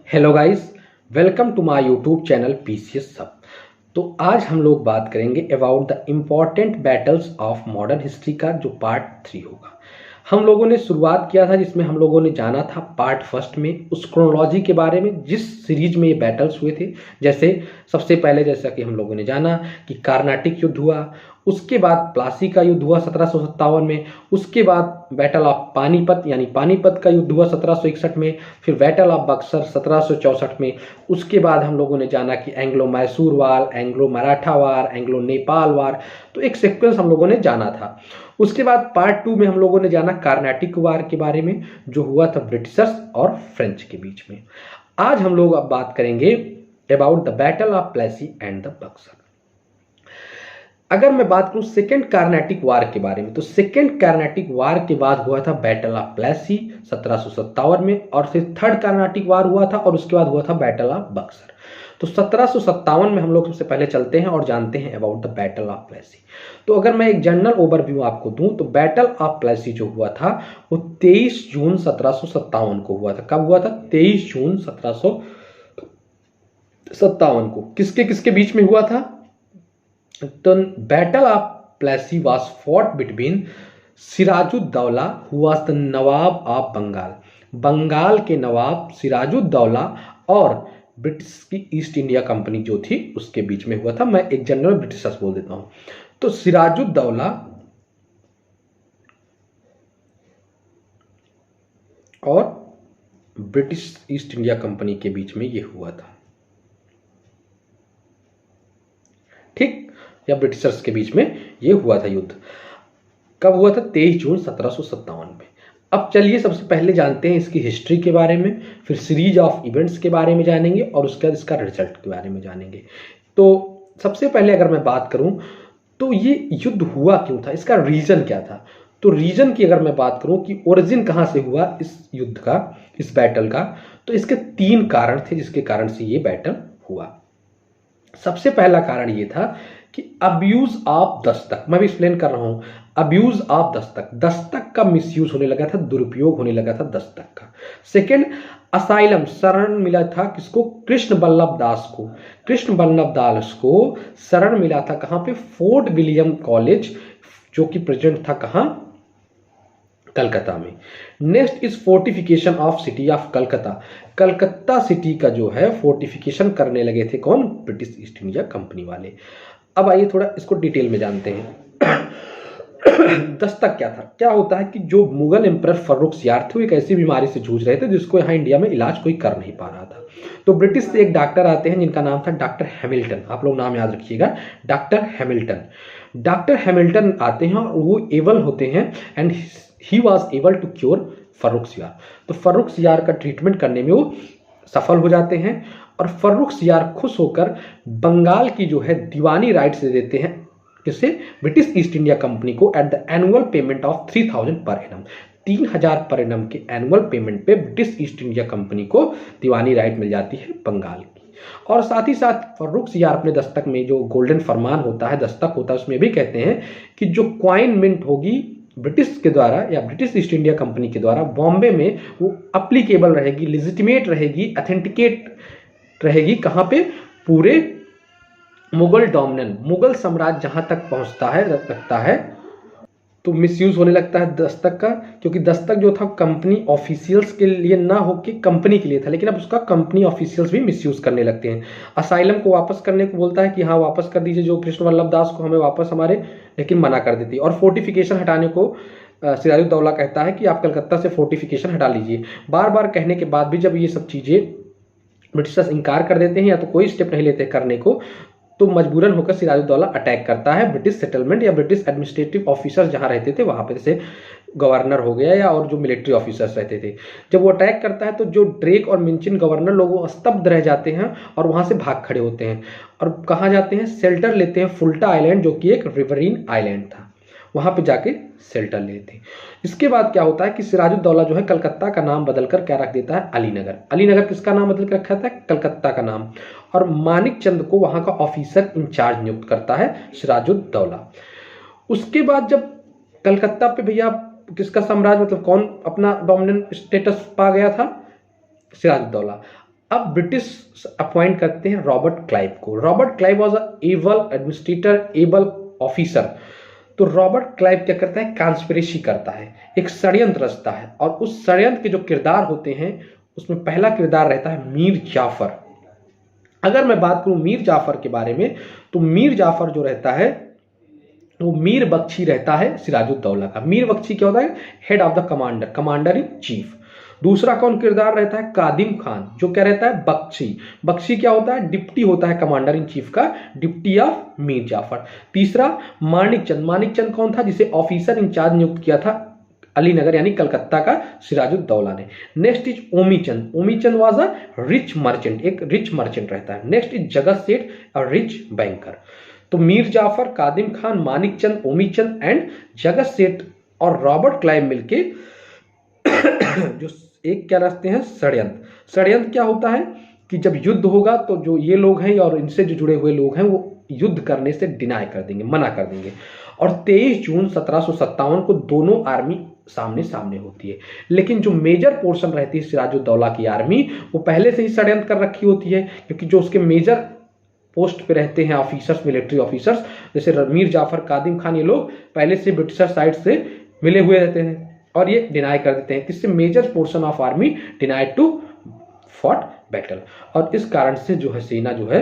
Hello guys, welcome to my YouTube channel PCS सब। तो आज हम लोग बात करेंगे about the important battles of modern history का जो पार्ट 3 होगा। हम लोगों ने शुरुआत किया था जिसमें हम लोगों ने जाना था पार्ट फर्स्ट में उस क्रोनोलॉजी के बारे में जिस सीरीज में ये बैटल्स हुए थे। जैसे सबसे पहले जैसा कि हम लोगों ने जाना कि कार्नाटिक युद्ध हुआ, उसके बाद प्लासी का युद्ध हुआ 1757 में, उसके बाद बैटल ऑफ पानीपत यानी पानीपत का युद्ध हुआ 1761 में, फिर बैटल ऑफ बक्सर 1764 में। उसके बाद हम लोगों ने जाना कि एंग्लो मैसूर वार, एंग्लो मराठा वार, एंग्लो नेपाल वार। तो एक सीक्वेंस हम लोगों ने जाना था। उसके बाद पार्ट 2 में हम लोगों ने जाना कार्नाटिक वार के बारे में जो हुआ था ब्रिटिशर्स और फ्रेंच के बीच में। आज हम लोग अब बात करेंगे about the battle of Plassey and the Buxar. अगर मैं बात करूं सेकेंड कार्नाटिक वार के बारे में, तो सेकेंड कार्नाटिक वार के बाद हुआ था बैटल ऑफ प्लेसी 1757 में, और फिर थर्ड कार्नाटिक वार हुआ था और उसके बाद हुआ था बैटल ऑफ बक्सर। तो 1757 में हम लोग सबसे पहले चलते हैं और जानते हैं about the battle of Plassey. तो अगर मैं एक जनरल ओवरव्यू आपको दूं तो बैटल ऑफ प्लेसी जो हुआ था वो 23 जून 1757 को हुआ था। कब हुआ था? 23 जून 1757 को। किसके किसके बीच में हुआ था? तो battle of Plassey was fought between Sirajuddaulah who was the nawab of Bengal. Bengal के नवाब सिराजुद्दौला और ब्रिटिश की ईस्ट इंडिया कंपनी जो थी उसके बीच में हुआ था। मैं एक जनरल ब्रिटिशर्स बोल देता हूं। तो सिराजुद्दौला और ब्रिटिश ईस्ट इंडिया कंपनी के बीच में ये हुआ था, ठीक, या ब्रिटिशर्स के बीच में ये हुआ था युद्ध। कब हुआ था? 23 जून 1757 में। अब चलिए सबसे पहले जानते हैं इसकी हिस्ट्री के बारे में, फिर सीरीज ऑफ इवेंट्स के बारे में जानेंगे और उसके बाद इसका रिजल्ट के बारे में जानेंगे। तो सबसे पहले अगर मैं बात करूं तो ये युद्ध हुआ क्यों था, इसका रीजन क्या था? तो रीजन की अगर मैं बात करूं कि ओरिजिन कहां से हुआ इस युद्ध का, इस बैटल का, तो इसके 3 कारण थे जिसके कारण से ये बैटल हुआ। सबसे पहला कारण ये था कि अब्यूज ऑफ दस्तक। मैं भी एक्सप्लेन कर रहा हूं, अब्यूज ऑफ दस्तक, दस्तक का मिसयूज होने लगा था, दुरुपयोग होने लगा था दस्तक का। सेकेंड, असाइलम, शरण मिला था किसको? कृष्ण बल्लभ दास को। कृष्ण बल्लभ दास को शरण मिला था कहां पे? फोर्ट विलियम कॉलेज, जो कि प्रेजेंट था कहां? कलकत्ता में। Next is fortification of city of Calcutta. Calcutta city का जो है फोर्टिफिकेशन करने लगे थे कौन? ब्रिटिश ईस्ट इंडिया कंपनी वाले। अब आइए थोड़ा इसको डिटेल में जानते हैं। दस्तक क्या था? क्या होता है कि जो मुगल एम्परर फर्रुखसियार थे वो एक ऐसी बीमारी से जूझ रहे थे जिसको यहाँ इंडिया में इलाज कोई कर नहीं पा रहा था। तो ब्रिटिश से एक डॉक्टर आते हैं जिनका नाम था डॉक्टर हैमिल्टन। आप लोग नाम याद रखिएगा, डॉक्टर हैमिल्टन। डॉक्टर हैमिल्टन आते हैं और वो एबल होते हैं and he was able to cure Farrukhsiyar. तो फर्रुखसियार का ट्रीटमेंट करने में वो सफल हो जाते हैं और फर्रुखसियार खुश होकर बंगाल की जो है दीवानी राइट्स दे देते हैं किससे? ब्रिटिश ईस्ट इंडिया कंपनी को at the annual payment of 3000 per annum. 3000 per annum के एनुअल पेमेंट पे ब्रिटिश ईस्ट इंडिया कंपनी को दीवानी राइट मिल जाती है बंगाल की। और साथ ही साथ फर्रुखसियार अपने दस्तक में जो गोल्डन फरमान होता है, दस्तक होता है, उसमें भी कहते हैं कि जो क्वाइन मिंट होगी ब्रिटिश के द्वारा या ब्रिटिश ईस्ट इंडिया कंपनी के द्वारा बॉम्बे में, वो अप्लीकेबल रहेगी, लेजिटिमेट रहेगी, ऑथेंटिकेट रहेगी कहां पे? पूरे मुगल डोमिनेंस, मुगल साम्राज्य जहां तक पहुंचता है रखता है। तो मिसयूज होने लगता है दस्तक का, क्योंकि दस्तक जो था कंपनी ऑफिशियल्स के लिए ना होके कंपनी के लिए था, लेकिन अब उसका कंपनी ऑफिशियल्स भी मिसयूज करने लगते हैं। असाइलम को वापस करने को बोलता है कि हाँ वापस कर दीजिए जो कृष्ण वल्लभ दास को, हमें वापस हमारे, लेकिन मना कर देती है। और फोर्टिफिकेशन हटाने को सिराजुद्दौला कहता है कि आप कलकत्ता से फोर्टिफिकेशन हटा लीजिए। बार बार कहने के बाद भी जब ये सब चीजें ब्रिटिशर्स इंकार कर देते हैं या तो कोई स्टेप नहीं लेते करने को, तो मजबूरन होकर सिराजुद्दौला अटैक करता है ब्रिटिश सेटलमेंट या ब्रिटिश एडमिनिस्ट्रेटिव ऑफिसर्स जहां रहते थे वहां पे, जैसे गवर्नर हो गया या और जो मिलिट्री ऑफिसर्स रहते थे। जब वो अटैक करता है तो जो ड्रेक और मिंचिन गवर्नर लोग वो स्तब्ध रह जाते हैं और वहां से भाग खड़े होते हैं और कहां जाते हैं? शेल्टर लेते हैं फुल्टा आइलैंड, जो कि एक रिवरीन आइलैंड था, वहां पे जाके शेल्टर लेते हैं। इसके बाद क्या होता है कि सिराजुद्दौला जो है कलकत्ता का नाम बदलकर क्या रख देता है? अलीनगर। अलीनगर किसका नाम बदल कर रखा था? कलकत्ता का नाम। और मानिक चंद को वहां का ऑफिसर इंचार्ज नियुक्त करता है सिराजुद्दौला। उसके बाद जब कलकत्ता पे भैया किसका साम्राज्य, मतलब कौन अपना डोमिनेंट स्टेटस पा गया था? सिराजुद्दौला। अब ब्रिटिश अपॉइंट करते हैं रॉबर्ट क्लाइव को। Robert Clive was a able administrator, able officer. तो रॉबर्ट क्लाइव क्या करता है, कॉन्स्पिरेसी करता है, एक षड्यंत्र रचता है, और उस षड्यंत्र के जो किरदार होते हैं उसमें पहला किरदार रहता है मीर जाफर। अगर मैं बात करूं मीर जाफर के बारे में, तो मीर जाफर जो रहता है वो मीर बख्शी रहता है सिराजुद्दौला का। मीर बख्शी क्या होता है, head of the commander, commander in chief. दूसरा कौन किरदार रहता है, कादिम खान, जो क्या रहता है, बख्शी। बख्शी क्या होता है, डिप्टी होता है कमांडर इन चीफ का, डिप्टी ऑफ मीर जाफर। तीसरा मानिक चंद। मानिक चंद कौन था, जिसे ऑफिसर इंचार्ज नियुक्त किया था अलीनगर यानी कलकत्ता का सिराजुद्दौला ने। Next is Omi Chand. Omi Chand was a rich merchant, एक रिच मर्चेंट रहता है। नेक्स्ट इज जगत सेठ, अ रिच बैंकर। तो मीर जाफर, कादिम खान, मानिक चंद, ओमी चंद एंड जगत सेठ और रॉबर्ट क्लाइव मिलके जो एक क्या रचते हैं, षड्यंत्र। षड्यंत्र क्या होता है कि जब युद्ध होगा तो जो ये लोग हैं और इनसे जो जुड़े हुए लोग हैं वो युद्ध करने से डिनाई कर देंगे, मना कर देंगे। और 23 जून 1757 को दोनों आर्मी सामने सामने होती है। लेकिन जो मेजर पोर्शन रहती है सिराजुद्दौला की आर्मी, वो पहले से ही षड्यंत्र कर रखी होती है, क्योंकि जो उसके मेजर पोस्ट पे रहते हैं ऑफिसर्स, मिलिट्री ऑफिसर्स, जैसे मीर जाफर, कादिम खान, ये लोग पहले से ब्रिटिशर साइड से मिले हुए रहते हैं और ये डिनाई कर देते हैं। इससे major portion of army denied to fought battle. और इस कारण से जो है सेना जो है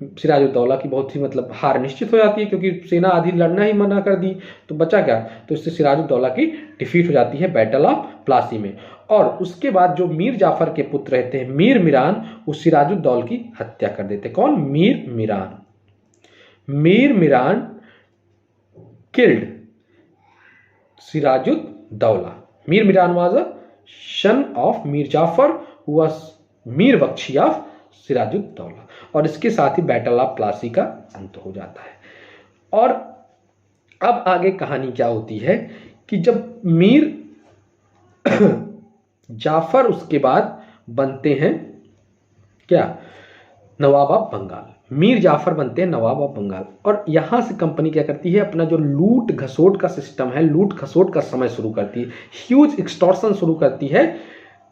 सिराजुद्दौला की बहुत ही मतलब हार निश्चित हो जाती है, क्योंकि सेना आधी लड़ना ही मना कर दी, तो बचा क्या, तो इससे सिराजुद्दौला की डिफीट हो जाती है बैटल ऑफ प्लासी में। और उसके बाद जो मीर जाफर के पुत्र रहते हैं मीर मिरान, वो सिराजुद्दौला की हत्या कर देते हैं। कौन, Mir Miran. Mir Miran killed Sirajuddaulah. Mir Miran was a son of Mir Jafar who was Mir Bakshi of Sirajuddaulah. और इसके साथ ही बैटल ऑफ प्लासी का अंत हो जाता है। और अब आगे कहानी क्या होती है कि जब मीर जाफर उसके बाद बनते हैं क्या, नवाब ऑफ बंगाल। मीर जाफर बनते हैं नवाब ऑफ बंगाल। और यहां से कंपनी क्या करती है, अपना जो लूट घसोट का सिस्टम है, लूट घसोट का समय शुरू करती है, ह्यूज एक्सटॉर्शन शुरू करती है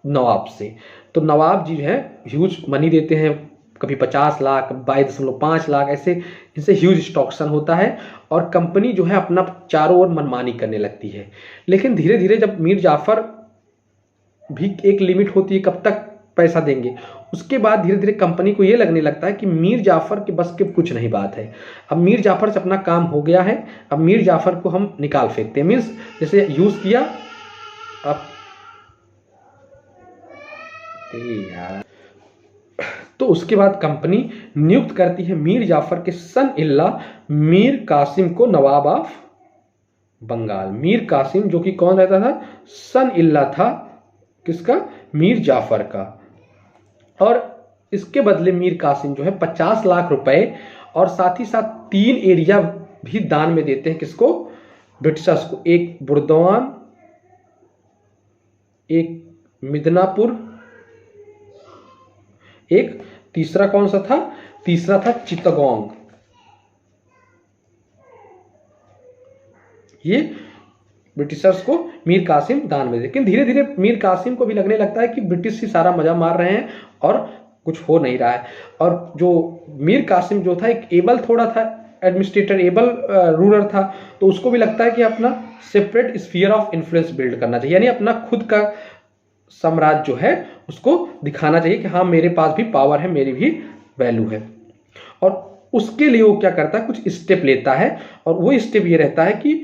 नवाब से। तो नवाब जी है ह्यूज मनी देते हैं, कभी 50 लाख, 22.5 लाख, ऐसे इनसे ह्यूज एक्सटॉर्शन होता है। और कंपनी जो है अपना चारों ओर मनमानी करने लगती है। लेकिन धीरे धीरे जब मीर जाफर भी एक लिमिट होती है कब तक पैसा देंगे, उसके बाद धीरे धीरे कंपनी को यह लगने लगता है कि मीर जाफर के बस के कुछ नहीं बात है, अब मीर जाफर से अपना काम हो गया है, अब मीर जाफर को हम निकाल फेंकते हैं। मीन्स जैसे यूज किया अब यार, तो उसके बाद कंपनी नियुक्त करती है मीर जाफर के सन इल्ला मीर कासिम को नवाब ऑफ बंगाल। मीर कासिम जो कि कौन रहता था, सन इल्ला था किसका, मीर जाफर का। और इसके बदले मीर कासिम जो है 50 लाख रुपए और साथ ही साथ 3 एरिया भी दान में देते हैं, किसको, ब्रिटिशर्स को। एक बुर्दवान, एक मिदनापुर, एक तीसरा कौन सा था, तीसरा था चित्तगोंग। ये ब्रिटिशर्स को मीर कासिम दान में दे। लेकिन धीरे धीरे मीर कासिम को भी लगने लगता है कि ब्रिटिश ही सारा मजा मार रहे हैं और कुछ हो नहीं रहा है। और जो मीर कासिम जो था एक एबल थोड़ा था एडमिनिस्ट्रेटर, एबल रूलर था, तो उसको भी लगता है कि अपना separate sphere of influence build करना चाहिए, यानी अपना खुद का साम्राज्य जो है उसको दिखाना चाहिए कि हाँ मेरे पास भी पावर है, मेरी भी वैल्यू है। और उसके लिए वो क्या करता है, कुछ स्टेप लेता है। और वो स्टेप ये रहता है कि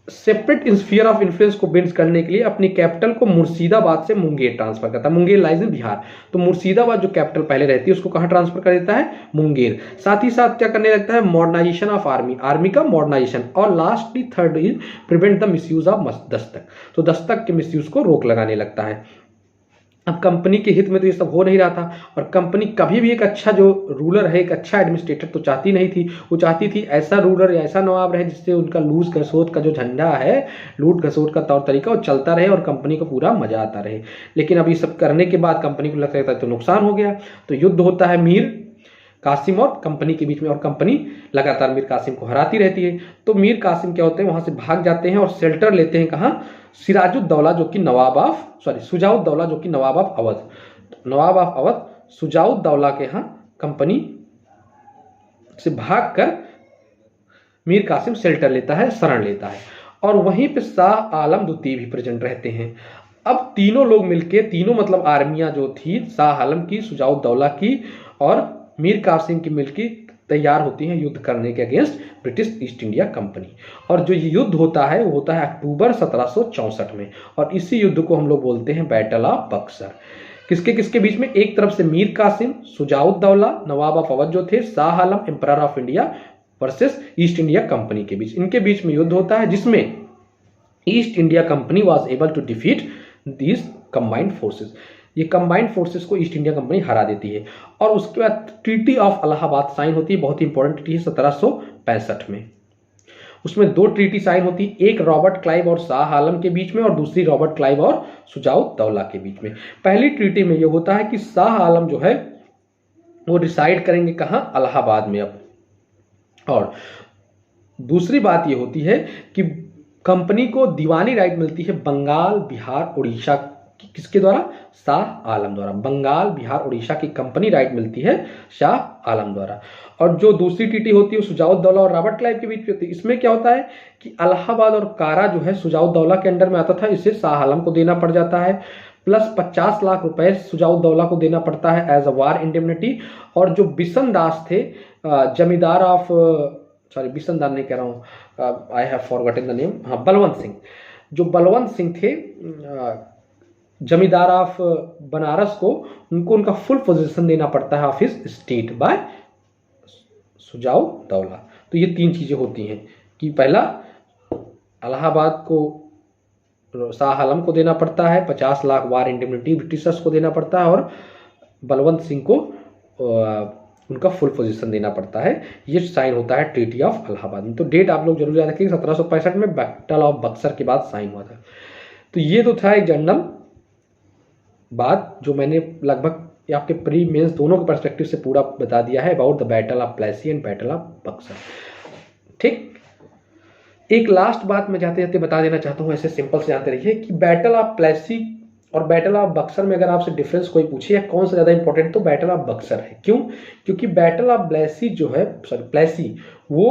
सेपरेट स्फीयर ऑफ इन्फ्लुएंस को बिल्ड करने के लिए अपनी कैपिटल को मुर्शिदाबाद से मुंगेर ट्रांसफर करता है। मुंगेर लाइज इन बिहार, तो मुर्शिदाबाद जो कैपिटल पहले रहती है उसको कहां ट्रांसफर कर देता है, मुंगेर। साथ ही साथ क्या करने लगता है, मॉडर्नाइजेशन ऑफ आर्मी, आर्मी का मॉडर्नाइजेशन। और lastly third is prevent the misuse of Dastak, तो दस्तक के मिसयूज को रोक लगाने लगता है। अब कंपनी के हित में तो ये सब हो नहीं रहा था, और कंपनी कभी भी एक अच्छा जो रूलर है, एक अच्छा एडमिनिस्ट्रेटर तो चाहती नहीं थी। वो चाहती थी ऐसा रूलर या ऐसा नवाब रहे जिससे उनका लूट घसोट का जो झंडा है, लूट घसोट का तौर तरीका वो चलता रहे और कंपनी को पूरा मजा आता रहे। लेकिन अब ये सब करने के बाद कंपनी को लगता है तो नुकसान हो गया। तो युद्ध होता है मीर कासिम और कंपनी के बीच में, और कंपनी लगातार मीर कासिम को हराती रहती है। तो मीर कासिम क्या होते हैं, वहां से भाग जाते हैं और शेल्टर लेते हैं कहाँ, सिराजुद्दौला जो कि नवाब ऑफ सुजाउद्दौला जो कि नवाब ऑफ अवध। नवाब ऑफ अवध शुजाउद्दौला के यहाँ कंपनी से भागकर मीर कासिम शेल्टर लेता है, शरण लेता है, और वहीं पे शाह आलम द्वितीय भी प्रेजेंट रहते हैं। अब तीनों लोग मिलके, तीनों मतलब आर्मियां जो थी, शाह आलम की, शुजाउद्दौला की और मीर कासिम की मिलकर तैयार होती हैं युद्ध करने के against British east India company. और जो ये युद्ध होता है वो होता है अक्टूबर 1764 में, और इसी युद्ध को हम लोग बोलते हैं बैटल ऑफ बक्सर। किसके किसके बीच में? एक तरफ से मीर कासिम, शुजाउद्दौला, नवाब ऑफ अवध जो थे, Shah Alam emperor of India versus East India Company के बीच, इनके बीच में युद्ध होता है, जिसमें East India Company was able to defeat these combined forces. ये कंबाइंड फोर्सेस को ईस्ट इंडिया कंपनी हरा देती है। और उसके बाद ट्रीटी ऑफ इलाहाबाद साइन होती है, बहुत ही इंपॉर्टेंट ट्रीटी है 1765 में। उसमें दो ट्रीटी साइन होती है, एक रॉबर्ट क्लाइव और शाह आलम के बीच में और दूसरी रॉबर्ट क्लाइव और शुजाउद्दौला के बीच में। पहली ट्रीटी में यह होता है कि शाह आलम जो है वो डिसाइड करेंगे कहां? इलाहाबाद में। अब और दूसरी बात यह होती है कि कंपनी को दीवानी राइट मिलती है बंगाल, बिहार, उड़ीसा, किसके द्वारा? शाह आलम द्वारा। बंगाल, बिहार, उड़ीसा की कंपनी राइट मिलती है शाह आलम द्वारा। और जो दूसरी ट्रीटी होती है शुजाउद्दौला और रॉबर्ट क्लाइव के बीच होती है। इसमें क्या होता है कि इलाहाबाद और कारा जो है शुजाउद्दौला के अंडर में आता था, इसे शाह आलम को देना पड़ जाता है, प्लस 50 लाख रुपए शुजाउद्दौला को देना पड़ता है एज अ वार इंडेमनिटी। और जो बिशन दास थे, जमींदार ऑफ, सॉरी बिशनदार नहीं कह रहा हूँ, I have forgotten the name, हाँ बलवंत सिंह, जो बलवंत सिंह थे जमींदार ऑफ बनारस को, उनको उनका फुल पोजीशन देना पड़ता है of his state by Shujauddaula. तो ये तीन चीजें होती हैं कि पहला इलाहाबाद को शाह आलम को देना पड़ता है, 50 लाख वार इंडेमनिटी ब्रिटिशर्स को देना पड़ता है, और बलवंत सिंह को उनका फुल पोजीशन देना पड़ता है। ये साइन होता है ट्रीटी ऑफ इलाहाबाद में। तो डेट आप लोग जरूर याद रखिए, 1765 में बैटल ऑफ बक्सर के बाद साइन हुआ था। तो ये तो था एक जनरल बात जो मैंने लगभग आपके प्री मेंस दोनों के पर्सपेक्टिव से पूरा बता दिया है about the battle of Plassey and battle of Buxar. ठीक, एक लास्ट बात मैं जाते जाते बता देना चाहता हूं, ऐसे सिंपल से जानते रहिए कि बैटल ऑफ प्लेसी और बैटल ऑफ बक्सर में अगर आपसे डिफरेंस कोई पूछे या कौन सा ज्यादा इंपॉर्टेंट, तो बैटल ऑफ बक्सर है। क्यों? क्योंकि बैटल ऑफ प्लेसी जो है, सॉरी प्लेसी, वो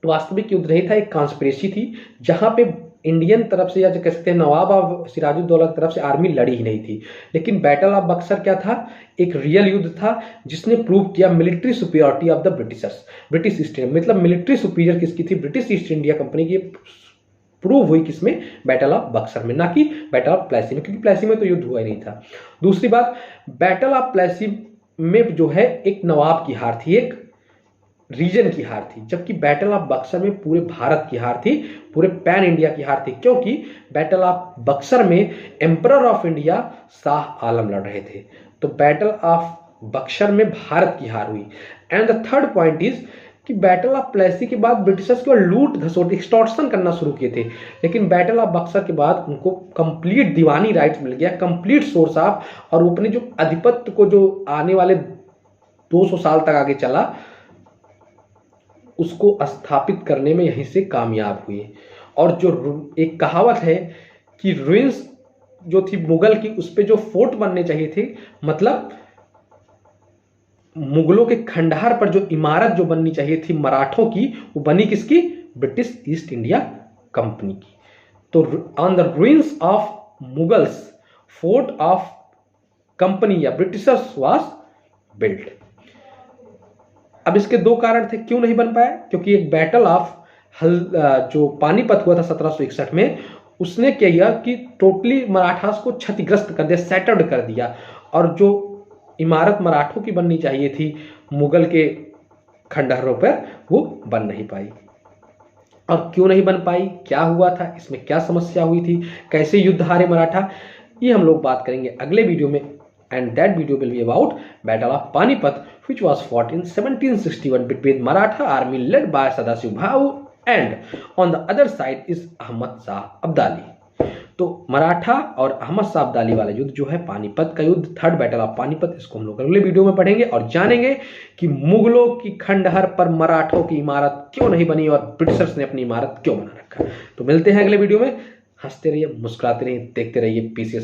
वास्तविक युद्ध नहीं था, एक कॉन्स्पिरेसी थी, जहां पे इंडियन तरफ से या जो कह सकते हैं नवाब ऑफ सिराजुद्दौला की तरफ से आर्मी लड़ी ही नहीं थी। लेकिन बैटल ऑफ बक्सर क्या था? एक रियल युद्ध था जिसने प्रूव किया military superiority of the Britishers, British east India, मतलब मिलिट्री सुपीरियर किसकी थी? ब्रिटिश ईस्ट इंडिया कंपनी की प्रूव हुई किसमें? बैटल ऑफ बक्सर में, ना कि बैटल ऑफ प्लेसी में, क्योंकि प्लेसी में तो युद्ध हुआ ही नहीं था। दूसरी बात, बैटल ऑफ प्लेसी में जो है एक नवाब की हार थी, एक रीजन की हार थी, जबकि बैटल ऑफ बक्सर में पूरे भारत की हार थी, पूरे पैन इंडिया की हार थी। क्योंकि बैटल ऑफ बक्सर में emperor of India Shah Alam लड़ रहे थे, तो बैटल ऑफ बक्सर में भारत की हार हुई। And the third point is कि बैटल ऑफ प्लेसी के बाद ब्रिटिशर्स को लूट घसोट एक्सटॉर्शन करना शुरू किए थे, लेकिन बैटल ऑफ बक्सर के बाद उनको कंप्लीट दीवानी राइट्स मिल गया, कंप्लीट सोर्स ऑफ, और अपने जो आधिपत्य को जो आने वाले 200 साल तक आगे चला उसको स्थापित करने में यहीं से कामयाब हुए। और जो एक कहावत है कि रुइंस जो थी मुगल की, उस पे जो फोर्ट बनने चाहिए थे, मतलब मुगलों के खंडहर पर जो इमारत जो बननी चाहिए थी मराठों की, वो बनी किसकी? ब्रिटिश ईस्ट इंडिया कंपनी की। तो on the ruins of Mughals fort of company या ब्रिटिशर्स वाज बिल्ट। अब इसके दो कारण थे क्यों नहीं बन पाया, क्योंकि एक बैटल ऑफ जो पानीपत हुआ था 1761 में, उसने क्या किया कि टोटली मराठास को क्षतिग्रस्त कर दिया, सेटर्ड कर दिया, और जो इमारत मराठों की बननी चाहिए थी मुगल के खंडहरों पर, वो बन नहीं पाई। और क्यों नहीं बन पाई, क्या हुआ था, इसमें क्या समस्या हुई थी, कैसे युद्ध हारे मराठा, ये हम लोग बात करेंगे अगले वीडियो में। And that video will be about Battle of Panipat, which was fought in 1761 between Maratha army led by Sadasiv Bhau and on the other side is Ahmad Shah Abdali। तो मराठा और अहमद शाह अब्दाली वाला युद्ध जो है पानीपत का युद्ध, थर्ड बैटल ऑफ पानीपत, इसको हम लोग अगले वीडियो में पढ़ेंगे और जानेंगे कि मुगलों की खंडहर पर मराठों की इमारत क्यों नहीं बनी और ब्रिटिशर्स ने अपनी इमारत क्यों बना रखा। तो मिलते हैं अगले वीडियो में। हंसते रहिए, मुस्कुराते रहिए, देखते रहिए PCS।